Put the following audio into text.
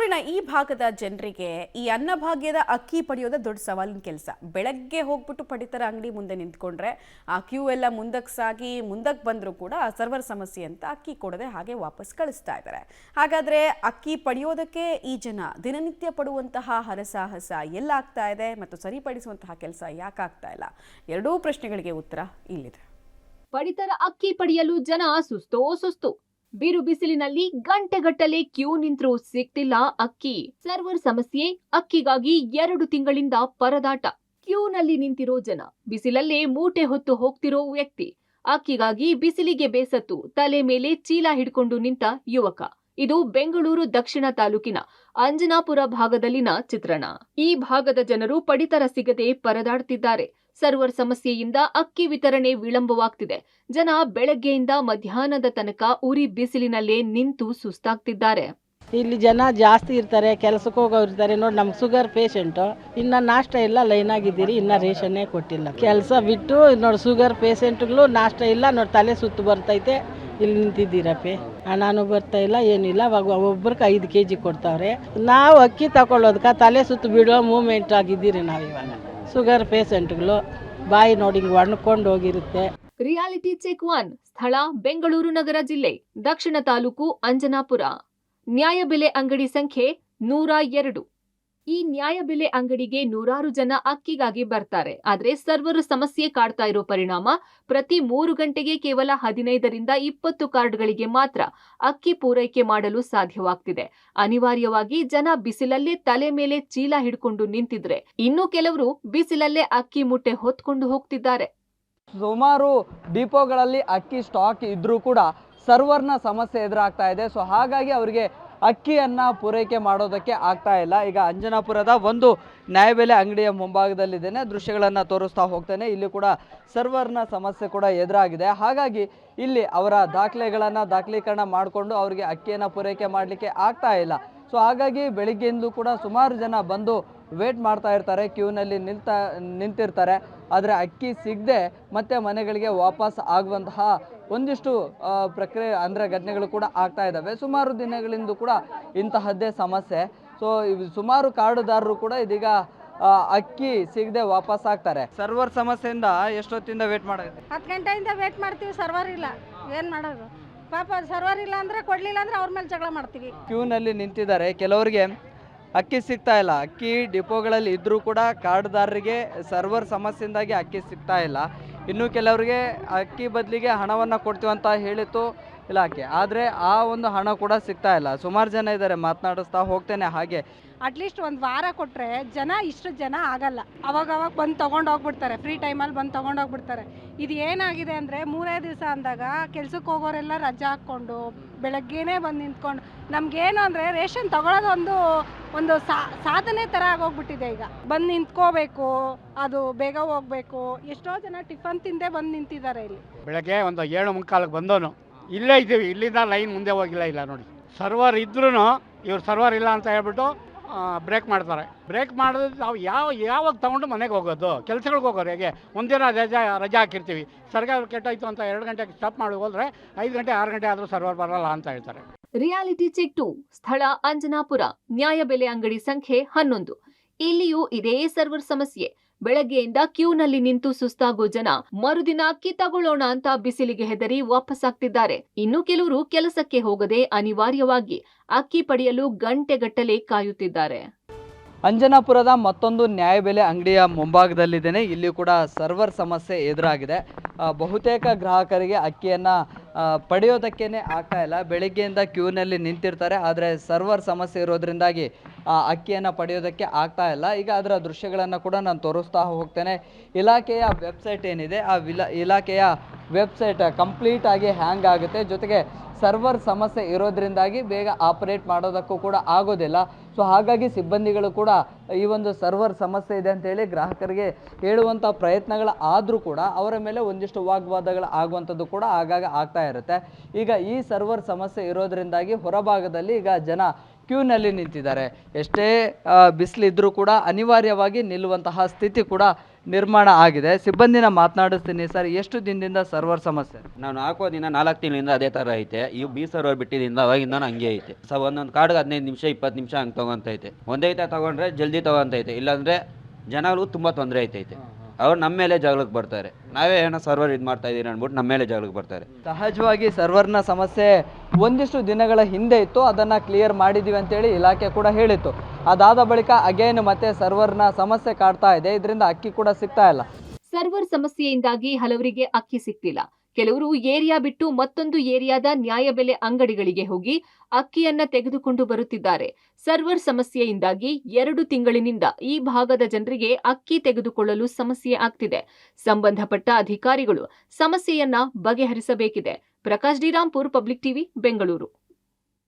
ಬೆಂಗಳೂರಿನ ಈ ಭಾಗದ ಜನರಿಗೆ ಈ ಅನ್ನಭಾಗ್ಯದ ಅಕ್ಕಿ ಪಡೆಯೋದು ದೊಡ್ಡ ಸವಾಲಿನ ಕೆಲಸ. ಬೆಳಗ್ಗೆ ಹೋಗ್ಬಿಟ್ಟು ಪಡಿತರ ಅಂಗಡಿ ಮುಂದೆ ನಿಂತ್ಕೊಂಡ್ರೆ ಆ ಕ್ಯೂ ಎಲ್ಲ ಮುಂದಕ್ಕೆ ಸಾಗಿ ಮುಂದಕ್ಕೆ ಬಂದರೂ ಕೂಡ ಸರ್ವರ್ ಸಮಸ್ಯೆ ಅಂತ ಅಕ್ಕಿ ಕೊಡದೆ ಹಾಗೆ ವಾಪಸ್ ಕಳಿಸ್ತಾ ಇದ್ದಾರೆ. ಹಾಗಾದ್ರೆ ಅಕ್ಕಿ ಪಡೆಯೋದಕ್ಕೆ ಈ ಜನ ದಿನನಿತ್ಯ ಪಡುವಂತಹ ಹರಸಾಹಸ ಎಲ್ಲಾಗ್ತಾ ಇದೆ ಮತ್ತು ಸರಿಪಡಿಸುವಂತಹ ಕೆಲಸ ಯಾಕಾಗ್ತಾ ಇಲ್ಲ? ಎರಡೂ ಪ್ರಶ್ನೆಗಳಿಗೆ ಉತ್ತರ ಇಲ್ಲಿದೆ. ಪಡಿತರ ಅಕ್ಕಿ ಪಡೆಯಲು ಜನ ಸುಸ್ತು. ಬಿರು ಬಿಸಿಲಿನಲ್ಲಿ ಗಂಟೆಗಟ್ಟಲೆ ಕ್ಯೂ ನಿಂತ್ರೂ ಸಿಗ್ತಿಲ್ಲ ಅಕ್ಕಿ. ಸರ್ವರ್ ಸಮಸ್ಯೆ, ಅಕ್ಕಿಗಾಗಿ 2 ತಿಂಗಳಿಂದ ಪರದಾಟ. ಕ್ಯೂನಲ್ಲಿ ನಿಂತಿರೋ ಜನ, ಬಿಸಿಲಲ್ಲೇ ಮೂಟೆ ಹೊತ್ತು ಹೋಗ್ತಿರೋ ವ್ಯಕ್ತಿ, ಅಕ್ಕಿಗಾಗಿ ಬಿಸಿಲಿಗೆ ಬೇಸತ್ತು ತಲೆ ಮೇಲೆ ಚೀಲ ಹಿಡ್ಕೊಂಡು ನಿಂತ ಯುವಕ. ಇದು ಬೆಂಗಳೂರು ದಕ್ಷಿಣ ತಾಲೂಕಿನ ಅಂಜನಾಪುರ ಭಾಗದಲ್ಲಿನ ಚಿತ್ರಣ. ಈ ಭಾಗದ ಜನರು ಪಡಿತರ ಸಿಗದೆ ಪರದಾಡ್ತಿದ್ದಾರೆ. ಸರ್ವರ್ ಸಮಸ್ಯೆಯಿಂದ ಅಕ್ಕಿ ವಿತರಣೆ ವಿಳಂಬವಾಗ್ತಿದೆ. ಜನ ಬೆಳಗ್ಗೆಯಿಂದ ಮಧ್ಯಾಹ್ನದ ತನಕ ಉರಿ ಬಿಸಿಲಿನಲ್ಲೇ ನಿಂತು ಸುಸ್ತಾಗ್ತಿದ್ದಾರೆ. ಇಲ್ಲಿ ಜನ ಜಾಸ್ತಿ ಇರ್ತಾರೆ, ಕೆಲಸಕ್ಕೆ ಹೋಗೋರು ಇರ್ತಾರೆ. ನೋಡಿ, ನಮ್ಗೆ ಶುಗರ್ ಪೇಷೆಂಟು, ಇನ್ನು ನಾಷ್ಟ ಇಲ್ಲ, ಲೈನ್ ಆಗಿದ್ದೀರಿ, ಇನ್ನು ರೇಷನ್ನೇ ಕೊಟ್ಟಿಲ್ಲ. ಕೆಲಸ ಬಿಟ್ಟು ನೋಡಿ, ಶುಗರ್ ಪೇಷೆಂಟ್ಗಳು ನಾಷ್ಟ ಇಲ್ಲ, ನೋಡಿ ತಲೆ ಸುತ್ತು ಬರ್ತೈತೆ, ಇಲ್ಲಿ ನಿಂತಿದ್ದೀರಪ್ಪೆ. ಹಣನೂ ಬರ್ತಾ ಇಲ್ಲ, ಏನಿಲ್ಲ. ಅವಾಗ ಒಬ್ರಿಗೆ 5 kg ಕೊಡ್ತಾವ್ರೆ. ನಾವು ಅಕ್ಕಿ ತಗೊಳ್ಳೋದಕ್ಕೆ ತಲೆ ಸುತ್ತು ಬಿಡೋ ಮೂಮೆಂಟ್ ಆಗಿದ್ದೀರಿ ನಾವು. ಇವಾಗ ಶುಗರ್ ಪೇಷೆಂಟ್ಗಳು ಬಾಯಿ ನೋಡಿ ಒಣಕೊಂಡು ಹೋಗಿರುತ್ತೆ. Reality check 1. ಸ್ಥಳ ಬೆಂಗಳೂರು ನಗರ ಜಿಲ್ಲೆ, ದಕ್ಷಿಣ ತಾಲೂಕು ಅಂಜನಾಪುರ. ನ್ಯಾಯಬೆಲೆ ಅಂಗಡಿ ಸಂಖ್ಯೆ 102. ಈ ನ್ಯಾಯಬೆಲೆ ಅಂಗಡಿಗೆ ನೂರಾರು ಜನ ಅಕ್ಕಿಗಾಗಿ ಬರ್ತಾರೆ. ಆದ್ರೆ ಸರ್ವರ್ ಸಮಸ್ಯೆ ಕಾಡ್ತಾ ಇರೋ ಪರಿಣಾಮ ಪ್ರತಿ 3 ಗಂಟೆಗೆ ಕೇವಲ 15ರಿಂದ 20 ಕಾರ್ಡ್ಗಳಿಗೆ ಮಾತ್ರ ಅಕ್ಕಿ ಪೂರೈಕೆ ಮಾಡಲು ಸಾಧ್ಯವಾಗ್ತಿದೆ. ಅನಿವಾರ್ಯವಾಗಿ ಜನ ಬಿಸಿಲಲ್ಲೇ ತಲೆ ಮೇಲೆ ಚೀಲ ಹಿಡ್ಕೊಂಡು ನಿಂತಿದ್ರೆ, ಇನ್ನು ಕೆಲವರು ಬಿಸಿಲಲ್ಲೇ ಅಕ್ಕಿ ಮೂಟೆ ಹೊತ್ಕೊಂಡು ಹೋಗ್ತಿದ್ದಾರೆ. ಸುಮಾರು ಡಿಪೋಗಳಲ್ಲಿ ಅಕ್ಕಿ ಸ್ಟಾಕ್ ಇದ್ರೂ ಕೂಡ ಸರ್ವರ್ನ ಸಮಸ್ಯೆ ಎದುರಾಗ್ತಾ ಇದೆ. ಸೊ ಹಾಗಾಗಿ ಅವರಿಗೆ ಅಕ್ಕಿಯನ್ನು ಪೂರೈಕೆ ಮಾಡೋದಕ್ಕೆ ಆಗ್ತಾ ಇಲ್ಲ. ಈಗ ಅಂಜನಾಪುರದ ಒಂದು ನ್ಯಾಯಬೆಲೆ ಅಂಗಡಿಯ ಮುಂಭಾಗದಲ್ಲಿದ್ದೇನೆ, ದೃಶ್ಯಗಳನ್ನು ತೋರಿಸ್ತಾ ಹೋಗ್ತೇನೆ. ಇಲ್ಲಿ ಕೂಡ ಸರ್ವರ್ನ ಸಮಸ್ಯೆ ಕೂಡ ಎದುರಾಗಿದೆ. ಹಾಗಾಗಿ ಇಲ್ಲಿ ಅವರ ದಾಖಲೆಗಳನ್ನು ದಾಖಲೀಕರಣ ಮಾಡಿಕೊಂಡು ಅವರಿಗೆ ಅಕ್ಕಿಯನ್ನು ಪೂರೈಕೆ ಮಾಡಲಿಕ್ಕೆ ಆಗ್ತಾ ಇಲ್ಲ. ಸೊ ಹಾಗಾಗಿ ಬೆಳಿಗ್ಗೆಯಿಂದಲೂ ಕೂಡ ಸುಮಾರು ಜನ ಬಂದು ವೇಟ್ ಮಾಡ್ತಾ ಇರ್ತಾರೆ, ಕ್ಯೂನಲ್ಲಿ ನಿಂತಿರ್ತಾರೆ. ಆದರೆ ಅಕ್ಕಿ ಸಿಗದೆ ಮತ್ತೆ ಮನೆಗಳಿಗೆ ವಾಪಸ್ ಆಗುವಂತಹ ಒಂದಿಷ್ಟು ಪ್ರಕ್ರಿಯೆ ಅಂದರೆ ಘಟನೆಗಳು ಕೂಡ ಆಗ್ತಾ ಇದ್ದಾವೆ. ಸುಮಾರು ದಿನಗಳಿಂದ ಕೂಡ ಇಂತಹದ್ದೇ ಸಮಸ್ಯೆ. ಸೊ ಸುಮಾರು ಕಾರ್ಡುದಾರರು ಕೂಡ ಇದೀಗ ಅಕ್ಕಿ ಸಿಗದೆ ವಾಪಸ್ ಆಗ್ತಾರೆ. ಸರ್ವರ್ ಸಮಸ್ಯೆಯಿಂದ ಎಷ್ಟೊತ್ತಿಂದ ವೇಟ್ ಮಾಡೋದು? 10 ಗಂಟೆಯಿಂದ ವೇಟ್ ಮಾಡ್ತೀವಿ, ಸರ್ವರ್ ಇಲ್ಲ. ಏನು ಮಾಡೋದು ಪಾಪ, ಸರ್ವರ್ ಇಲ್ಲ ಅಂದರೆ ಕೊಡಲಿಲ್ಲ ಅಂದರೆ ಅವ್ರ ಮೇಲೆ ಜಗಳ ಮಾಡ್ತೀವಿ. ಕ್ಯೂನಲ್ಲಿ ನಿಂತಿದ್ದಾರೆ, ಕೆಲವರಿಗೆ ಅಕ್ಕಿ ಸಿಗ್ತಾ ಇಲ್ಲ. ಅಕ್ಕಿ ಡಿಪೋಗಳಲ್ಲಿ ಇದ್ದರೂ ಕೂಡ ಕಾರ್ಡ್ದಾರರಿಗೆ ಸರ್ವರ್ ಸಮಸ್ಯೆಯಿಂದಾಗಿ ಅಕ್ಕಿ ಸಿಗ್ತಾ ಇಲ್ಲ. ಇನ್ನು ಕೆಲವರಿಗೆ ಅಕ್ಕಿ ಬದಲಿಗೆ ಹಣವನ್ನು ಕೊಡ್ತೀವಂತ ಹೇಳಿತ್ತು ಇಲಾಖೆ, ಆದರೆ ಆ ಒಂದು ಹಣ ಕೂಡ ಸಿಗ್ತಾ ಇಲ್ಲ. ಸುಮಾರು ಜನ ಇದ್ದಾರೆ, ಮಾತನಾಡಿಸ್ತಾ ಹೋಗ್ತೇನೆ. ಹಾಗೆ ಅಟ್ಲೀಸ್ಟ್ 1 ವಾರ ಕೊಟ್ಟರೆ ಇಷ್ಟು ಜನ ಆಗಲ್ಲ. ಅವಾಗ ಬಂದು ತೊಗೊಂಡು ಹೋಗ್ಬಿಡ್ತಾರೆ, ಫ್ರೀ ಟೈಮಲ್ಲಿ ಬಂದು ತೊಗೊಂಡು ಹೋಗ್ಬಿಡ್ತಾರೆ. ಇದು ಏನಾಗಿದೆ ಅಂದರೆ 3 ದಿವಸ ಅಂದಾಗ ಕೆಲ್ಸಕ್ಕೆ ಹೋಗೋರೆಲ್ಲ ರಜೆ ಹಾಕ್ಕೊಂಡು ಬೆಳಗ್ಗೆನೇ ಬಂದು ನಿಂತ್ಕೊಂಡು, ನಮಗೇನು ಅಂದರೆ ರೇಷನ್ ತಗೊಳ್ಳೋದು ಒಂದು ಸಾಧನೆ ಥರ ಆಗೋಗ್ಬಿಟ್ಟಿದೆ. ಈಗ ಬಂದು ನಿಂತ್ಕೋಬೇಕು, ಅದು ಬೇಗ ಹೋಗಬೇಕು. ಎಷ್ಟೋ ಜನ ಟಿಫನ್ ತಿಂದೇ ಬಂದು ನಿಂತಿದ್ದಾರೆ. ಇಲ್ಲಿ ಬೆಳಗ್ಗೆ ಒಂದು 7:45 ಬಂದವನು, ಇಲ್ಲೇ ಇದ್ದೀವಿ, ಇಲ್ಲಿಂದ ಲೈನ್ ಮುಂದೆ ಹೋಗಿಲ್ಲ ನೋಡಿ. ಸರ್ವರ್ ಇದ್ರೂ ಇವ್ರು ಸರ್ವರ್ ಇಲ್ಲ ಅಂತ ಹೇಳ್ಬಿಟ್ಟು ಬ್ರೇಕ್ ಮಾಡ್ತಾರೆ. ಬ್ರೇಕ್ ಮಾಡಿದ್ರೆ ನಾವು ಯಾವಾಗ ತೊಗೊಂಡು ಮನೆಗೆ ಹೋಗೋದು, ಕೆಲಸಗಳಿಗೆ ಹೋಗೋರು ಹೇಗೆ? ಒಂದಿನ ರಜೆ ಹಾಕಿರ್ತೀವಿ, ಸರ್ಕಾರ ಕೆಟ್ಟೋಯ್ತು ಅಂತ 2 ಗಂಟೆಗೆ ಸ್ಟಾಪ್ ಮಾಡಿ ಹೋದ್ರೆ 5 ಗಂಟೆ 6 ಗಂಟೆ ಆದರೂ ಸರ್ವರ್ ಬರಲ್ಲ ಅಂತ ಹೇಳ್ತಾರೆ. Reality check 2. ಸ್ಥಳ ಅಂಜನಾಪುರ, ನ್ಯಾಯಬೆಲೆ ಅಂಗಡಿ ಸಂಖ್ಯೆ 11. ಇಲ್ಲಿಯೂ ಇದೇ ಸರ್ವರ್ ಸಮಸ್ಯೆ. ಬೆಳಗ್ಗೆಯಿಂದ ಕ್ಯೂನಲ್ಲಿ ನಿಂತು ಸುಸ್ತಾಗೋ ಜನ ಮರುದಿನ ಅಕ್ಕಿ ತಗೊಳ್ಳೋಣ ಅಂತ ಬಿಸಿಲಿಗೆ ಹೆದರಿ ವಾಪಸ್ಸಾಗ್ತಿದ್ದಾರೆ. ಇನ್ನು ಕೆಲವರು ಕೆಲಸಕ್ಕೆ ಹೋಗದೆ ಅನಿವಾರ್ಯವಾಗಿ ಅಕ್ಕಿ ಪಡೆಯಲು ಗಂಟೆಗಟ್ಟಲೆ ಕಾಯುತ್ತಿದ್ದಾರೆ. ಅಂಜನಾಪುರದ ಮತ್ತೊಂದು ನ್ಯಾಯಬೆಲೆ ಅಂಗಡಿಯ ಮುಂಭಾಗದಲ್ಲಿದ್ದೇನೆ. ಇಲ್ಲಿ ಕೂಡ ಸರ್ವರ್ ಸಮಸ್ಯೆ ಎದುರಾಗಿದೆ. ಬಹುತೇಕ ಗ್ರಾಹಕರಿಗೆ ಅಕ್ಕಿಯನ್ನು ಪಡೆಯೋದಕ್ಕೇ ಆಗ್ತಾ ಇಲ್ಲ. ಬೆಳಿಗ್ಗೆಯಿಂದ ಕ್ಯೂನಲ್ಲಿ ನಿಂತಿರ್ತಾರೆ, ಆದರೆ ಸರ್ವರ್ ಸಮಸ್ಯೆ ಇರೋದ್ರಿಂದಾಗಿ ಅಕ್ಕಿಯನ್ನು ಪಡೆಯೋದಕ್ಕೆ ಆಗ್ತಾ ಇಲ್ಲ. ಈಗ ಅದರ ದೃಶ್ಯಗಳನ್ನು ಕೂಡ ನಾನು ತೋರಿಸ್ತಾ ಹೋಗ್ತೇನೆ. ಇಲಾಖೆಯ ವೆಬ್ಸೈಟ್ ಏನಿದೆ, ಆ ಇಲಾಖೆಯ ವೆಬ್ಸೈಟ್ ಕಂಪ್ಲೀಟ್ ಆಗಿ ಹ್ಯಾಂಗ್ ಆಗುತ್ತೆ. ಜೊತೆಗೆ ಸರ್ವರ್ ಸಮಸ್ಯೆ ಇರೋದ್ರಿಂದಾಗಿ ಬೇಗ ಆಪರೇಟ್ ಮಾಡೋದಕ್ಕೂ ಕೂಡ ಆಗೋದಿಲ್ಲ. ಸೊ ಹಾಗಾಗಿ ಸಿಬ್ಬಂದಿಗಳು ಕೂಡ ಈ ಒಂದು ಸರ್ವರ್ ಸಮಸ್ಯೆ ಇದೆ ಅಂತೇಳಿ ಗ್ರಾಹಕರಿಗೆ ಹೇಳುವಂಥ ಪ್ರಯತ್ನಗಳು ಆದರೂ ಕೂಡ ಅವರ ಮೇಲೆ ಒಂದಿಷ್ಟು ವಾಗ್ವಾದಗಳು ಆಗುವಂಥದ್ದು ಕೂಡ ಆಗಾಗ ಆಗ್ತಾ ಇರುತ್ತೆ. ಈಗ ಈ ಸರ್ವರ್ ಸಮಸ್ಯೆ ಇರೋದ್ರಿಂದಾಗಿ ಹೊರಭಾಗದಲ್ಲಿ ಈಗ ಜನ ಕ್ಯೂನಲ್ಲಿ ನಿಂತಿದ್ದಾರೆ. ಎಷ್ಟೇ ಬಿಸಿಲಿದ್ರೂ ಕೂಡ ಅನಿವಾರ್ಯವಾಗಿ ನಿಲ್ಲುವಂತಹ ಸ್ಥಿತಿ ಕೂಡ ನಿರ್ಮಾಣ ಆಗಿದೆ. ಸಿಬ್ಬಂದಿನ ಮಾತನಾಡಿಸ್ತೀನಿ. ಸರ್, ಎಷ್ಟು ದಿನದಿಂದ ಸರ್ವರ್ ಸಮಸ್ಯೆ? ನಾನು ಹಾಕೋ ದಿನ 4 ತಿಂಗಳಿಂದ ಅದೇ ಥರ ಐತೆ. ಈ ಬಿ ಸರ್ವರ್ ಬಿಟ್ಟಿದ್ದರಿಂದ ಅವಾಗಿಂದ ಹಂಗೆ ಐತೆ. ಒಂದೊಂದು ಕಾರ್ಡ್ಗೆ 15 ನಿಮಿಷ 20 ನಿಮಿಷ ಹಂಗೆ ತೊಗೊತೈತೆ. ಒಂದೈತೆ ತೊಗೊಂಡ್ರೆ ಜಲ್ದಿ ತೊಗೊತೈತೆ, ಇಲ್ಲಾಂದರೆ ಜನಗಳು ತುಂಬ ತೊಂದರೆ ಐತೈತೆ. ಅವ್ರು ನಮ್ಮ ಮೇಲೆ ಜಗಳಕ್ಕೆ ಬರ್ತಾರೆ. ನಾವೇ ಏನೋ ಸರ್ವರ್ ಇದು ಮಾಡ್ತಾ ಇದ್ದೀರಿ ಅಂದ್ಬಿಟ್ಟು ನಮ್ಮ ಮೇಲೆ ಜಗಳಕ್ಕೆ ಬರ್ತಾರೆ. ಸಹಜವಾಗಿ ಸರ್ವರ್ನ ಸಮಸ್ಯೆ ಒಂದಿಷ್ಟು ದಿನಗಳ ಹಿಂದೆ ಇತ್ತು, ಅದನ್ನು ಕ್ಲಿಯರ್ ಮಾಡಿದ್ದೀವಿ ಅಂತೇಳಿ ಇಲಾಖೆ ಕೂಡ ಹೇಳಿತ್ತು. ಅದಾದ ಬಳಿಕ ಅಗೇನ್ ಮತ್ತೆ ಸರ್ವರ್ನ ಸಮಸ್ಯೆ ಕಾಡ್ತಾ ಇದೆ. ಇದರಿಂದ ಅಕ್ಕಿ ಕೂಡ ಸಿಗ್ತಾ ಇಲ್ಲ. ಸರ್ವರ್ ಸಮಸ್ಯೆಯಿಂದಾಗಿ ಹಲವರಿಗೆ ಅಕ್ಕಿ ಸಿಗ್ತಿಲ್ಲ. ಕೆಲವರು ಏರಿಯಾ ಬಿಟ್ಟು ಮತ್ತೊಂದು ಏರಿಯಾದ ನ್ಯಾಯಬೆಲೆ ಅಂಗಡಿಗಳಿಗೆ ಹೋಗಿ ಅಕ್ಕಿಯನ್ನ ತೆಗೆದುಕೊಂಡು ಬರುತ್ತಿದ್ದಾರೆ. ಸರ್ವರ್ ಸಮಸ್ಯೆಯಿಂದಾಗಿ 2 ತಿಂಗಳಿನಿಂದ ಈ ಭಾಗದ ಜನರಿಗೆ ಅಕ್ಕಿ ತೆಗೆದುಕೊಳ್ಳಲು ಸಮಸ್ಯೆ ಆಗ್ತಿದೆ. ಸಂಬಂಧಪಟ್ಟ ಅಧಿಕಾರಿಗಳು ಸಮಸ್ಯೆಯನ್ನ ಬಗೆಹರಿಸಬೇಕಿದೆ. Prakash D Rampur, public TV, Bengaluru.